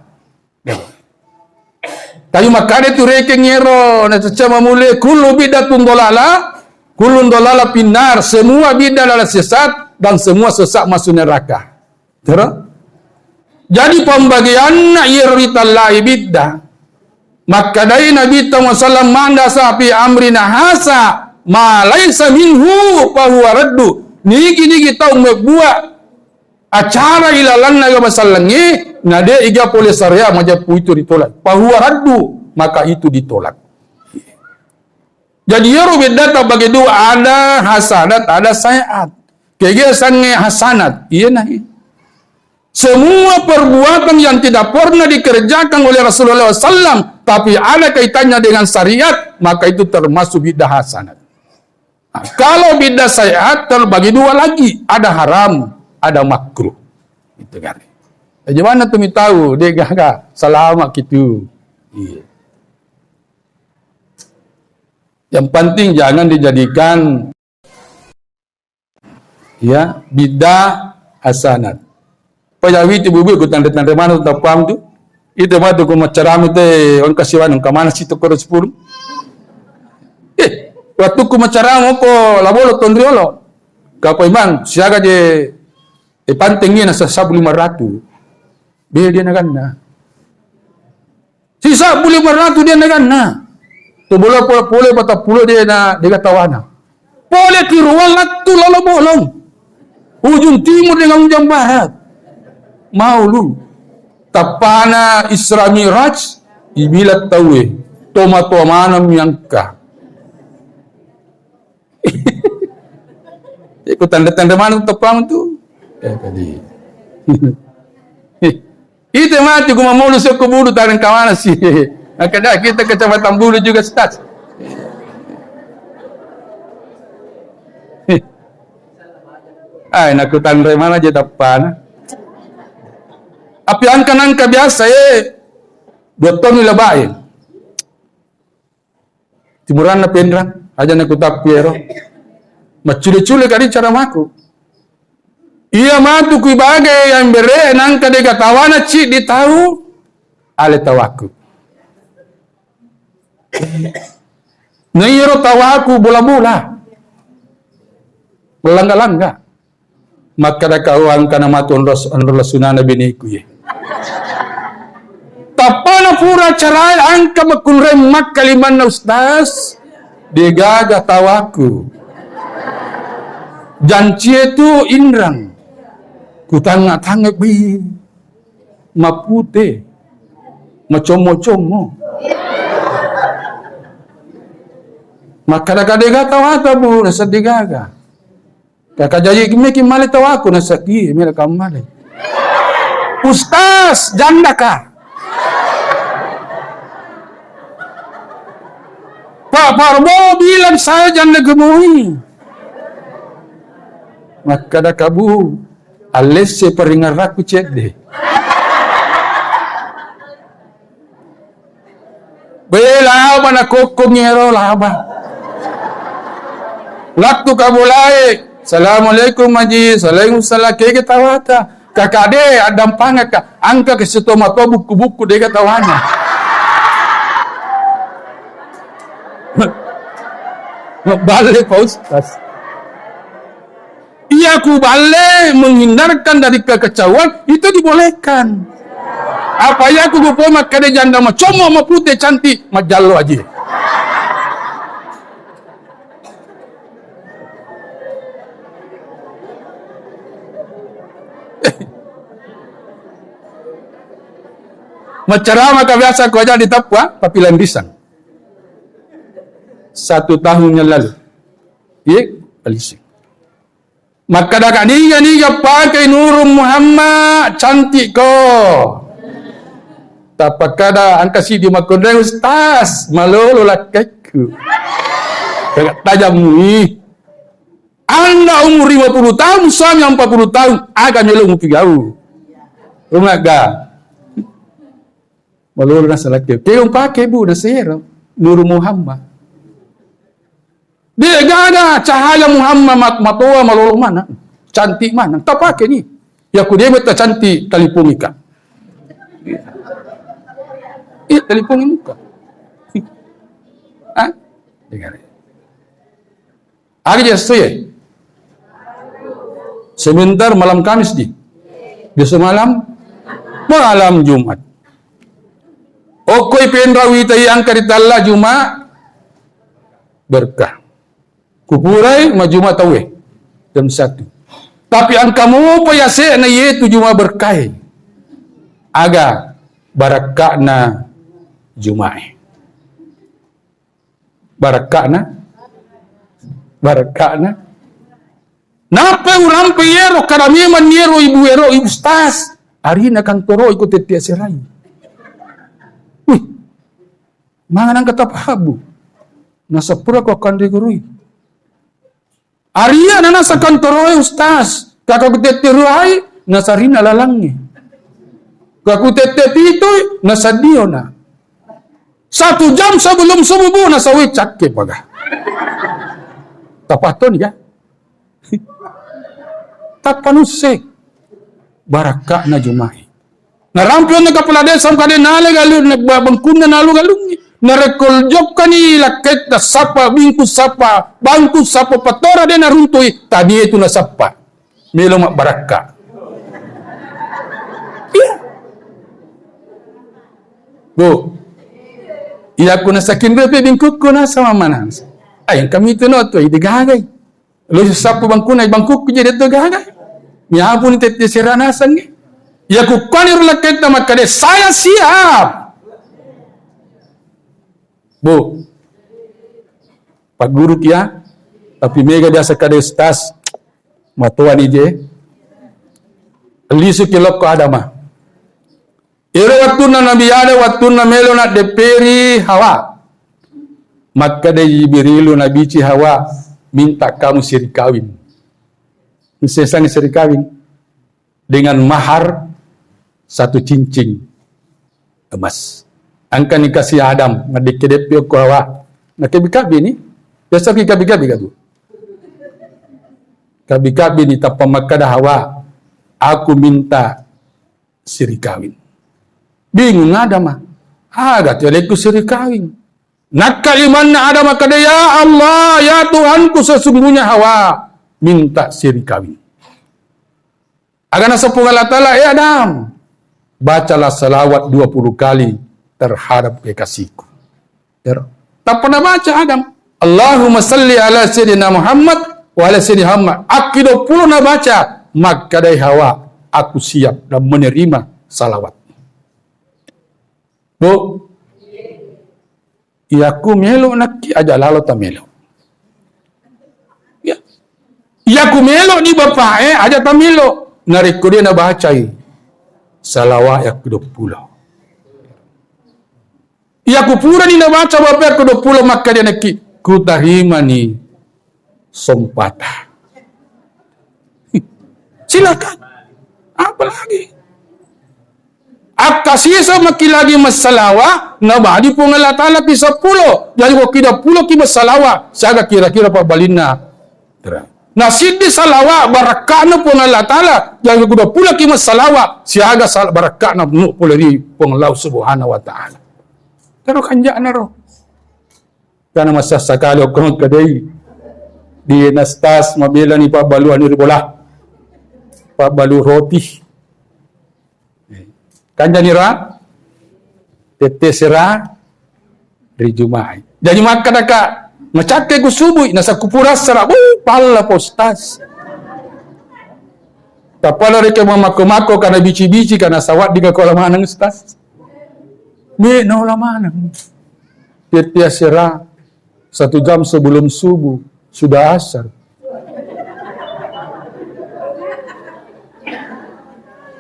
Tapi makanya itu reking ngero, na cuma mulai kullu bid'atun dolala, kullun dolala pinar, semua bid'ah adalah sesat dan semua sesat masuk neraka. Terus? Jadi pembagian iritallahi bid'ah. Maka dari Nabi SAW manda sapi amrina hasa ma laisa minhu fa huwa raddu. Niki tahu membuat acara ilalan naga masalahnya nade iga boleh syariah majap itu ditolak. Bahwa raddu maka itu ditolak. Jadi yaro beda bagi dua ada hasanat ada sayiat. Kegiasannya hasanat iya nahi. Semua perbuatan yang tidak pernah dikerjakan oleh Rasulullah SAW tapi ada kaitannya dengan syariat maka itu termasuk bidah hasanat. Nah, kalau bidah sayiat terbagi dua lagi ada haram ada makruh. Itu kan. Bagaimana tu mi tahu dia gagak selamat gitu. Iya. Yang penting jangan dijadikan ya bidah hasanat. Pajawi tu bubu ku tanda-tanda mana tu paham tu? Itu mah tu ku macaram itu on kasiwan ke mana situ ko 10. Waktu ku macaram ko labolo tondriolo. Kapo imang siaga je pantingnya nasa 1,500. Dia naganna. Si 1,500 dia naganna. Tu bola pole bata pulo dia na dia tawana. Pole kiruan latu lalu bolong. Ujung timur dengan ujung barat. Mau lu. Tapana Isra Miraj ibilat tawe. Tomato mana miangka. Ikut tanda-tanda mana tepang tu? Tadi. Itu mati ku mau lu sok bulu taring kawana sih. Kadang kita kecamatan Bulu juga stats. Ay nak tanda mana je tapan. Api angka biasa Dr. Nilabain. Timuran na pendrang aja nak utak piero. Macule-cule kali cara maku. Ia matu ku bagai yang bere nang kadega tawana ci di tahu ale tawaku. Nairo tawaku bola-bola. Langga-langga. Maka da kauang kana matu onros sunana biniku ye. Tapana pura carai angka makunrem mak kaliman na ustaz. Digaga tawaku. Jancie tu indrang. Kutanga-tanga bi. Mapute. Macomo-como. Maka kadega tawata bu nasa digaga. Kakajaji kimi mali tawaku nasa ki mila kamali. Ustaz janda ka. Pak Parbo bilang saya janda gemui. Maka da kabu alesse peringar aku cede. Bela mana kokong ngero laba. Laktu kabulai. Assalamualaikum maji. Waalaikumsalam. Kaya tawata. Kakade adam pangak ka. Angka ke situ mato buku-buku dia tawana. Balik Pak Ustaz. Iya ku balik menghindarkan dari kekecauan itu dibolehkan. Apa ya aku gupo makade janda macomo ma putih cantik majallo aja. Macarama ka biasa ko aja di Tapua, Papilan Pisang. 1 tahun yang lalu. Ye, alising. Maka dah niga pakai Nurul Muhammad cantik ko. Tapakada angkasi di makondeng ustaz malolo lakaku. Kagak tajam ni. Anda umur 50 tahun, suami 40 tahun, agak nyelung pigau. Rumah ga. Malolo na salakyo. Kayong pakai bu na sir Nurul Muhammad. Dia gada cahaya Muhammad matoa malolo mana? Cantik mana? Tak pakai ni. Ya ku dia betul cantik telefon ika. Iya telefon muka. Ah? Dengar. Hari saya. Sebentar malam Kamis di. Besok malam Jumat. Okoi penrawi tayi angkat ditalla Jumat berkah. Kupurai majuma tawe jam 1. Tapi angkamu payase na yetu Jumat berkah. Aga barakakna Jumat. Barakakna Napa urang payero karami maniero ibu ero ibu ustaz. Ari na kantoro ikut tetia serai. Wih, mangan ang katapahabu. Nasa pura ko kandigurui. Aria na nasa kantoroy ustaz. Kakakutetiruay, nasa rina lalangi. Kakutetepitoy, nasa diyo na. 1 jam sebelum subuh, nasa wicak ke paga. Tapaton ya. Tapanusek. Barakak na Jumahi. Narampion na kapaladesam kade nale galu nagbabangkun na nalu galungi. Narekoljok kani laket na sapa bangku sapa patora de naruntoy tadi itu na sapa. Melo mak baraka. Iya. Bu. Iya ko na sakin bepe bingkuk ko na sama mana. Ay kami itu no to idigagay. Lo sapa bangku na bangkuk ko jadi to gagay. Miapun tete seranasan ni. Ya kukanir laket na makade saya siap. Bu, Pak Guru kia, tapi mega biasa kade ustaz, matuan ije, lisu kilok ko adama. Iro waktu na nabi ada waktu na melo na deperi Hawa. Maka de Jibrilu nabi ci Hawa minta kamu siri kawin. Sesang siri kawin dengan mahar 1 cincin emas. Angka nikasi Adam ngadikidep yo ko Hawa. Nakibikabi ni. Biasa kikabi-kabi ka tu. Kabi-kabi ni tapamakada hawa. Aku minta siri kawin. Bingung Adam. Agak teleku siri kawin. Nakalimanna Adam kada ya Allah, ya Tuhanku sesungguhnya Hawa minta siri kawin. Agana sepung Allah Ta'ala, Adam, bacalah salawat 20 kali terhadap kekasihku. Tak pernah baca Adam. Allahumma salli ala Sayyidina Muhammad wa ala Sayyidina Muhammad. Aku 20 nak baca. Maka dari Hawa, aku siap dan menerima salawat. Bu, yaku melo nak aja lalu tak melo. Ya, yaku melo ni bapa aja tak melo. Nariku dia nak bacai salawat yaku 20. Yaku pura ni nak baca bapa yaku 20 maka dia nak ku terima ni sompata. Silakan. Apa lagi? Akasisa maki lagi masalawa nabadi pun Allah Ta'ala ki 10. Jadi kok kita 10 ki masalawa. Saga kira-kira pa balina. Nah sidi salawa barakana pun Allah Ta'ala. Jadi kok 20 ki masalawa. Siaga barakana nu puleri pun Allah Subhanahu wa Ta'ala. Pero kanja na ro. Kana masa sakali ko kadai di nastas mabila ni pa baluan ni bola. Pa balu roti. Kanja nira tete sera dari Jumai. Jadi maka daka macake ku subuh nasa kupura sera pala postas. Tapala reke mamako-mako kana bici-bici kana sawat di kolam manang stas. Me no lamanang. Tete sera 1 jam sebelum subuh sudah asar.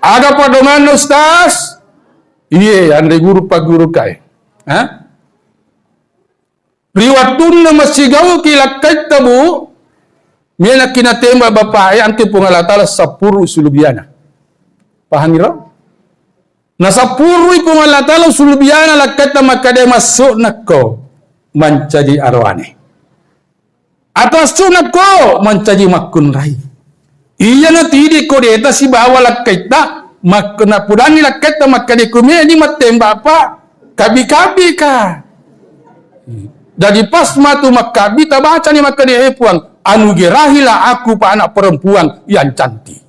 Ada padoman Ustaz? Iya, andai guru pak guru kai. Riwatun masih gau kilakai tabu. Mina kina tembak bapa ayah anti pungalatala sapuru sulubiana. Paham ira? Na sapuru pungalatala sulubiana lakata makade masuk nako mancaji arwane. Atau masuk nako mancaji makun rai. Iya na tidi ko deta si bawa lakita makna pudani lakita makade kumia ni matemba apa kabi-kabi ka. Jadi pas matu makabi tabaca ni makade hepuang anugerahilah aku pa anak perempuan yang cantik.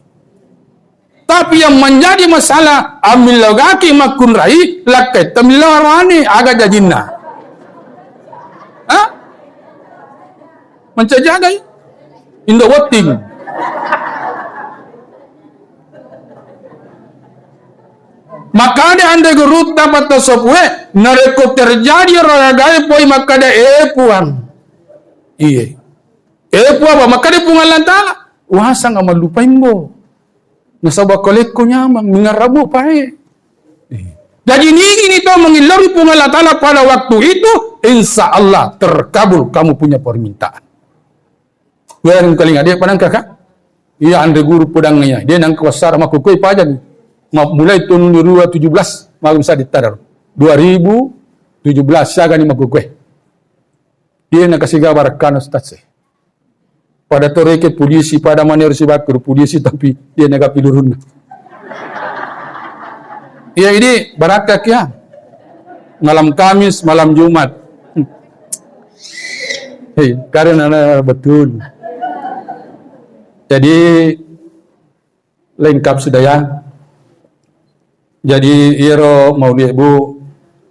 Tapi yang menjadi masalah ambil lagaki makun rai lakita milarani agak jajinna. Mencajaga in the waiting. Maka ada anda gerut dapat tersebut nareko terjadi ragai poi maka ada epuan. Iya. Epu apa? Maka dia pungan lantala. Wahasang amal lupain bo. Nasabak koleko nyamang mengarabu pae. Jadi ini itu mengilari pungan lantala pada waktu itu insya Allah terkabul kamu punya permintaan. Yang kali dia pandang kakak. Iya anda guru pedangnya. Dia nang kuasar sama kukui pajak. Mulai tahun 2017 malu bisa ditadar 2017 saya gani magugwe dia nak kasih gambar kan Ustaz pada toreke polisi pada manir si bakur polisi tapi dia nak pilurun iya ini barakah ya malam Kamis malam Jumat karena betul jadi lengkap sudah ya. Jadi iro maulid ibu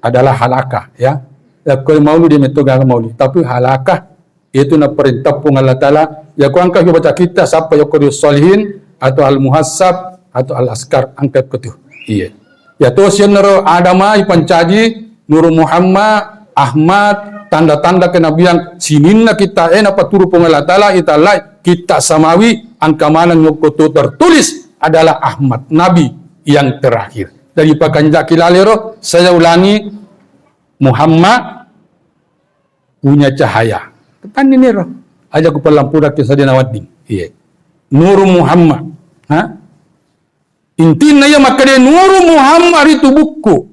adalah halakah ya. Kalau maulid dia metogang maulid, tapi halakah itu na perintah pun Allah Taala. Ya ku angkat baca kita siapa yang qadi solihin atau al muhassab atau al askar angkat ke tu. Iya. Ya tu sianero Adama ipancaji Nur Muhammad Ahmad tanda-tanda kenabian sininna kita apa turu pun Allah Taala italai kita samawi angkamanan yokoto tertulis adalah Ahmad Nabi yang terakhir. Dari pakanjak kilalero, saya ulangi, Muhammad punya cahaya. Ketan ini roh. Aja ku pelampura kisah dinawading. Iya. Nur Muhammad. Intinya ya maka dia Nur Muhammad itu buku.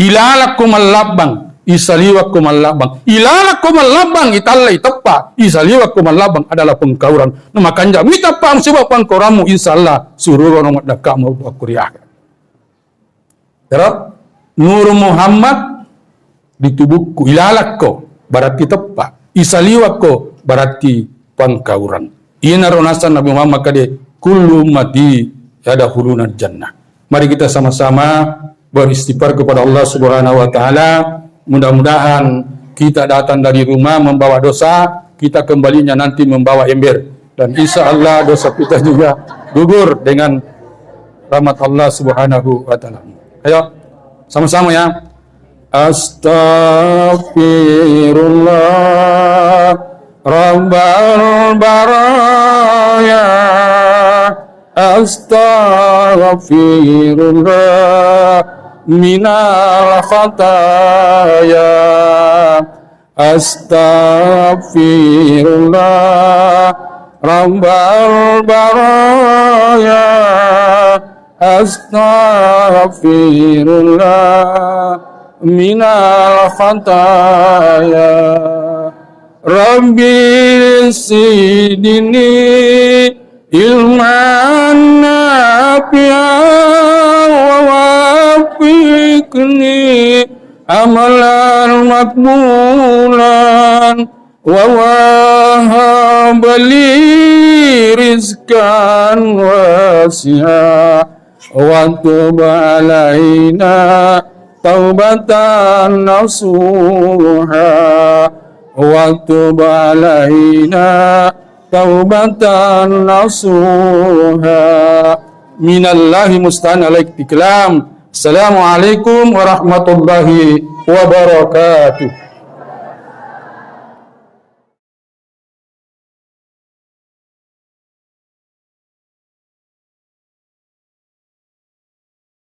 Ilalakum al-labang. isaliwak kumalabang. Ilalak kumalabang itallay tappa. Isaliwak kumalabang adalah pengkauran. Namakanja mita pa ang siwa pangkoramu insyaallah sururo nomat dakka mo akuriah. Pero Nur Muhammad di tubuhku ilalak ko berarti tepat, isaliwak ko berarti pangkauran. Ieu naronasan Nabi Muhammad kade kullu ummati yadkhuluna jannah. Mari kita sama-sama beristighfar kepada Allah Subhanahu wa taala. Mudah-mudahan kita datang dari rumah membawa dosa, kita kembalinya nanti membawa ember, dan insya Allah dosa kita juga gugur dengan rahmat Allah Subhanahu wa taala. Ayo sama-sama ya. Astaghfirullah Rabbal baraya. Astaghfirullah minal khataya. Astaghfirullah Rabbal baraya. Astaghfirullah minal khataya. Rabbi sidini ilman nafi'an wa wafiqni amalan makbulan wa wahabli rizqan wasi'a wa tub alaina taubatan nasuha wa tub alaina taubatan nasuha. Minallahi musta'an alaik tiklam. Assalamualaikum warahmatullahi wabarakatuh.